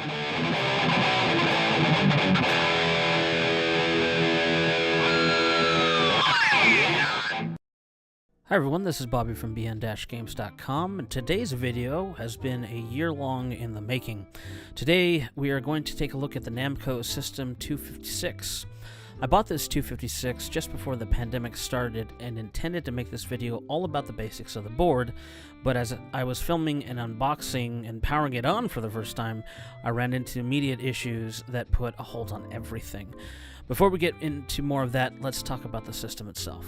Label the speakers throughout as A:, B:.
A: Hi everyone, this is Bobby from bn-games.com, and today's video has been a year long in the making. Today we are going to take a look at the Namco System 256. I bought this 256 just before the pandemic started and intended to make this video all about the basics of the board, but as I was filming an unboxing and powering it on for the first time, I ran into immediate issues that put a hold on everything. Before we get into more of that, let's talk about the system itself.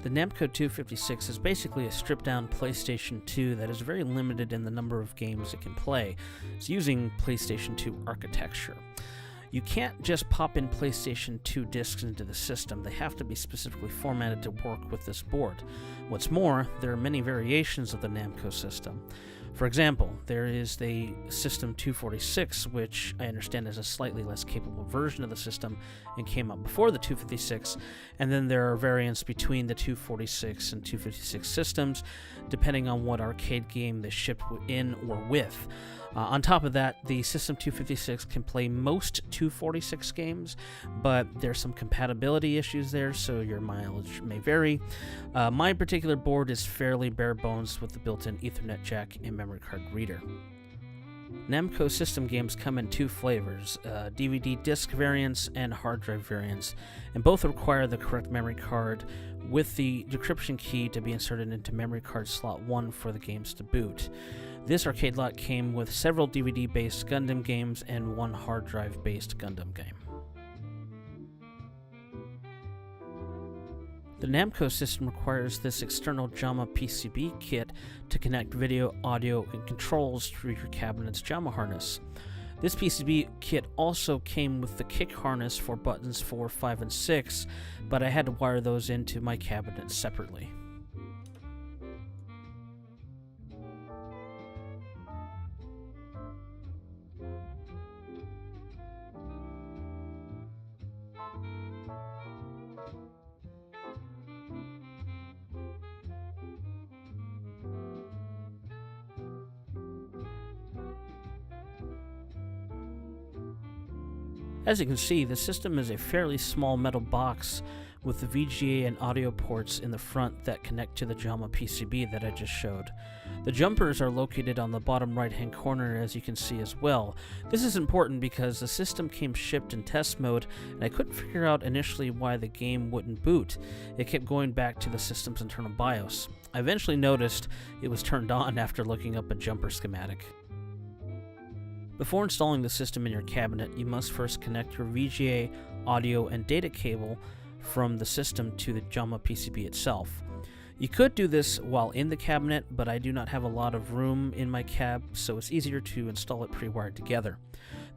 A: The Namco 256 is basically a stripped-down PlayStation 2 that is very limited in the number of games it can play. It's using PlayStation 2 architecture. You can't just pop in PlayStation 2 discs into the system. They have to be specifically formatted to work with this board. What's more, there are many variations of the Namco system. For example, there is the System 246, which I understand is a slightly less capable version of the system and came out before the 256, and then there are variants between the 246 and 256 systems, depending on what arcade game they shipped in or with. On top of that, the System 256 can play most 246 games, but there's some compatibility issues there, so your mileage may vary. My particular board is fairly bare bones with the built-in Ethernet jack and memory card reader. Namco system games come in two flavors, DVD disc variants and hard drive variants, and both require the correct memory card with the decryption key to be inserted into memory card slot 1 for the games to boot. This arcade lot came with several DVD-based Gundam games and one hard drive-based Gundam game. The Namco system requires this external JAMA PCB kit to connect video, audio, and controls through your cabinet's JAMA harness. This PCB kit also came with the kick harness for buttons 4, 5, and 6, but I had to wire those into my cabinet separately. As you can see, the system is a fairly small metal box with the VGA and audio ports in the front that connect to the JAMA PCB that I just showed. The jumpers are located on the bottom right-hand corner, as you can see as well. This is important because the system came shipped in test mode, and I couldn't figure out initially why the game wouldn't boot. It kept going back to the system's internal BIOS. I eventually noticed it was turned on after looking up a jumper schematic. Before installing the system in your cabinet, you must first connect your VGA, audio, and data cable from the system to the JAMA PCB itself. You could do this while in the cabinet, but I do not have a lot of room in my cab, so it's easier to install it pre-wired together.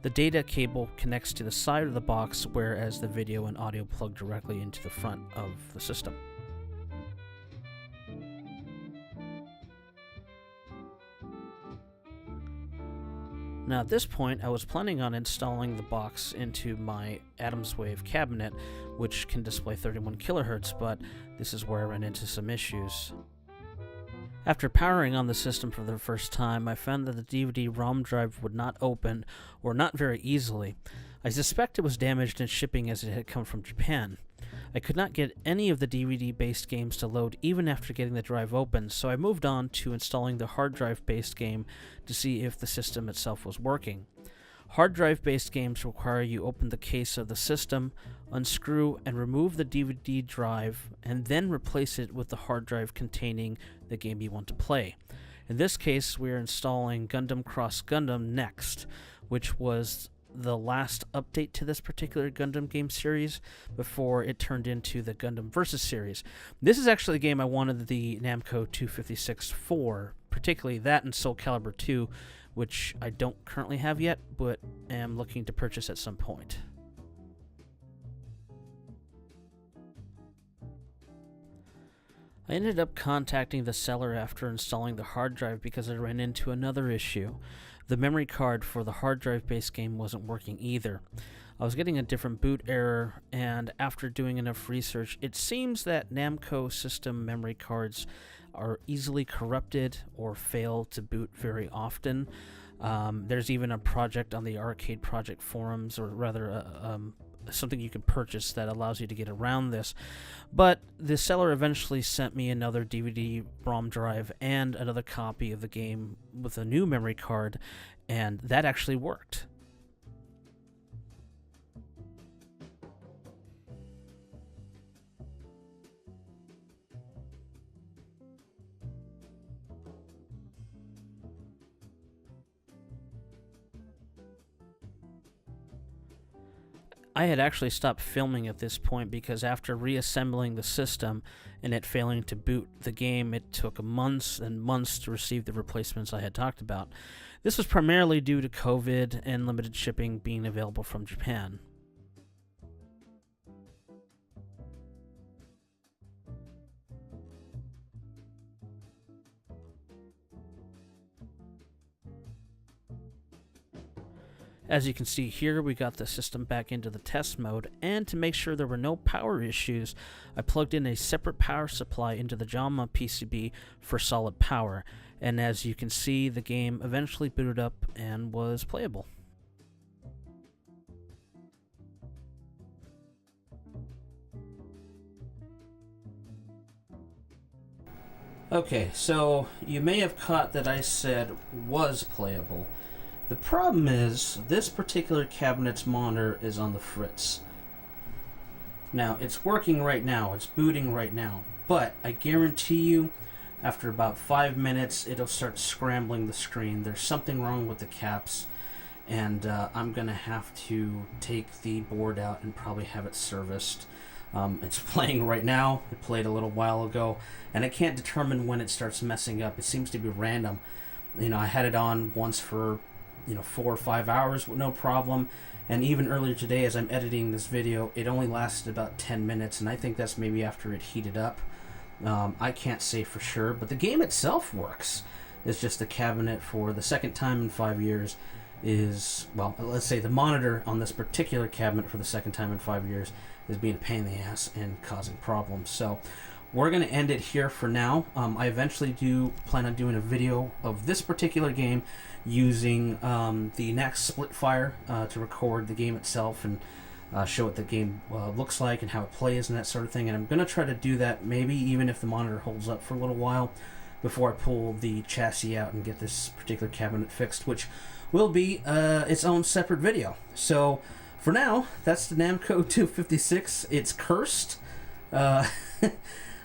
A: The data cable connects to the side of the box, whereas the video and audio plug directly into the front of the system. Now at this point, I was planning on installing the box into my Adams Wave cabinet, which can display 31 kHz, but this is where I ran into some issues. After powering on the system for the first time, I found that the DVD-ROM drive would not open, or not very easily. I suspect it was damaged in shipping as it had come from Japan. I could not get any of the DVD-based games to load even after getting the drive open, so I moved on to installing the hard drive-based game to see if the system itself was working. Hard drive-based games require you open the case of the system, unscrew and remove the DVD drive, and then replace it with the hard drive containing the game you want to play. In this case, we are installing Gundam Cross Gundam next, which was the last update to this particular Gundam game series before it turned into the Gundam Versus series. This is actually the game I wanted the Namco 256 for, particularly that and Soul Calibur 2, which I don't currently have yet, but am looking to purchase at some point. I ended up contacting the seller after installing the hard drive because I ran into another issue. The memory card for the hard drive-based game wasn't working either. I was getting a different boot error, and after doing enough research, it seems that Namco system memory cards are easily corrupted or fail to boot very often. There's even a project on the Arcade Project forums, or rather something you can purchase that allows you to get around this. But the seller eventually sent me another DVD ROM drive and another copy of the game with a new memory card, and that actually worked. I had actually stopped filming at this point because after reassembling the system and it failing to boot the game, it took months and months to receive the replacements I had talked about. This was primarily due to COVID and limited shipping being available from Japan. As you can see here, we got the system back into the test mode, and to make sure there were no power issues, I plugged in a separate power supply into the JAMA PCB for solid power, and as you can see, the game eventually booted up and was playable. Okay, so you may have caught that I said was playable. The problem is, this particular cabinet's monitor is on the fritz. Now, it's working right now, it's booting right now, but I guarantee you, after about 5 minutes, it'll start scrambling the screen. There's something wrong with the caps, and I'm going to have to take the board out and probably have it serviced. It's playing right now, it played a little while ago, and I can't determine when it starts messing up. It seems to be random. You know, I had it on once for 4 or 5 hours with no problem, and even earlier today as I'm editing this video, it only lasted about 10 minutes, and I think that's maybe after it heated up. I can't say for sure, but the game itself works. It's just the cabinet, for the second time in 5 years, is, well, let's say the monitor on this particular cabinet for the second time in 5 years is being a pain in the ass and causing problems. So we're going to end it here for now. I eventually do plan on doing a video of this particular game using the NAC Splitfire to record the game itself and show what the game looks like and how it plays and that sort of thing. And I'm going to try to do that maybe even if the monitor holds up for a little while before I pull the chassis out and get this particular cabinet fixed, which will be its own separate video. So for now, that's the Namco 256. It's cursed. But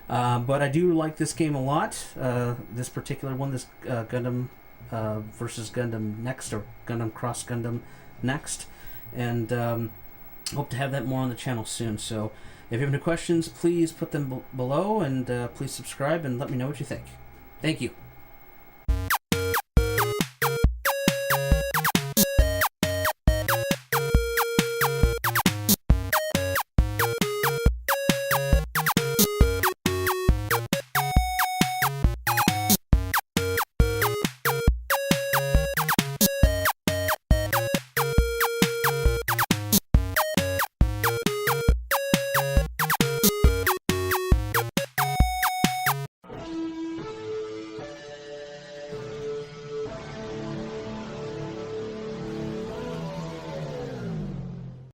A: I do like this game a lot. This particular one, this Gundam versus Gundam Next, or Gundam Cross Gundam Next. And hope to have that more on the channel soon. So if you have any questions, please put them below, and please subscribe and let me know what you think. Thank you.